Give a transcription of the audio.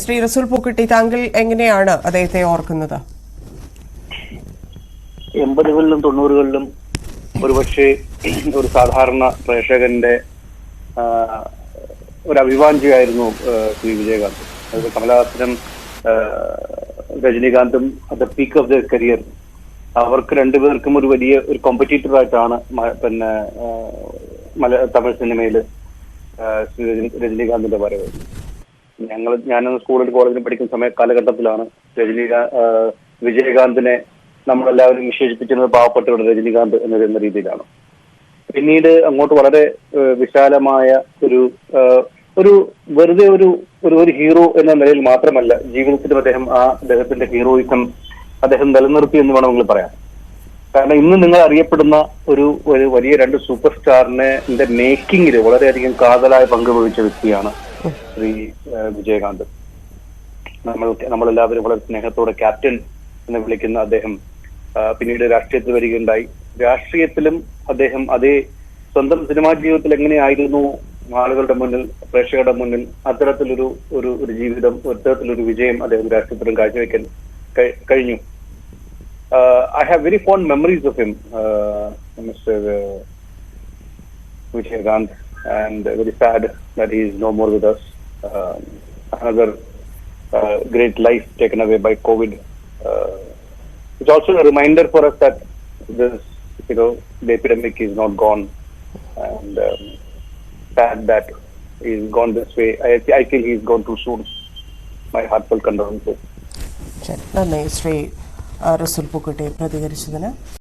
ശ്രീ റസൂൽ പൂക്കുട്ടി, താങ്കൾ എങ്ങനെയാണ് അദ്ദേഹത്തെ ഓർക്കുന്നത്? 80കളിലും 90കളിലും ഒരുപക്ഷെ ഒരു സാധാരണ പ്രേക്ഷകന്റെ ഒരു അഭിവാഞ്ചിയായിരുന്നു ശ്രീ വിജയകാന്ത്. അത് കമലഹാസനും രജനീകാന്തും at the peak of the career അവർക്ക് രണ്ടുപേർക്കും ഒരു വലിയ ഒരു കോമ്പറ്റീറ്റർ ആയിട്ടാണ് പിന്നെ തമിഴ് സിനിമയിൽ രജനീകാന്തിന്റെ വരവ്. ഞാനൊന്ന് സ്കൂളിൽ കോളേജിൽ പഠിക്കുന്ന കാലഘട്ടത്തിലാണ് വിജയകാന്തിനെ നമ്മളെല്ലാവരും വിശേഷിപ്പിച്ചിരുന്നത് പാവപ്പെട്ടവരുടെ രജനീകാന്ത് എന്ന രീതിയിലാണ്. പിന്നീട് അങ്ങോട്ട് വളരെ വിശാലമായ ഒരു വെറുതെ ഒരു ഹീറോ എന്ന നിലയിൽ മാത്രമല്ല, ജീവിതത്തിലും അദ്ദേഹത്തിന്റെ ഹീറോയിസം അദ്ദേഹം നിലനിർത്തി എന്ന് വേണമെങ്കിൽ പറയാം. കാരണം ഇന്ന് നിങ്ങൾ അറിയപ്പെടുന്ന ഒരു വലിയ രണ്ട് സൂപ്പർ സ്റ്റാറിന്റെ മേക്കിങ്ങിൽ വളരെയധികം കാതലായ പങ്ക് വഹിച്ച വ്യക്തിയാണ് ശ്രീ വിജയകാന്ത്. നമ്മളെല്ലാവരും വളരെ സ്നേഹത്തോടെ ക്യാപ്റ്റൻ എന്ന് വിളിക്കുന്ന അദ്ദേഹം പിന്നീട് രാഷ്ട്രീയത്തിൽ വരികയുണ്ടായി. രാഷ്ട്രീയത്തിലും അദ്ദേഹം അതേ സ്വന്തം സിനിമാ ജീവിതത്തിൽ എങ്ങനെയായിരുന്നു ആളുകളുടെ മുന്നിൽ, പ്രേക്ഷകരുടെ മുന്നിൽ അത്തരത്തിലൊരു ജീവിതം, അത്തരത്തിലൊരു വിജയം അദ്ദേഹം രാഷ്ട്രീയത്തിലും കാഴ്ചവെക്കാൻ കഴിഞ്ഞു. I have very fond memories of him, Mr. Vijaykanth, and very sad that he is no more with us. Another great life taken away by COVID. It's also a reminder for us that the epidemic is not gone, and sad that he's gone this way. I feel he's gone too soon. My heartfelt condolences. നന്ദി ശ്രീ റസൂൽ പൂക്കുട്ടി പ്രതികരിച്ചതിന്.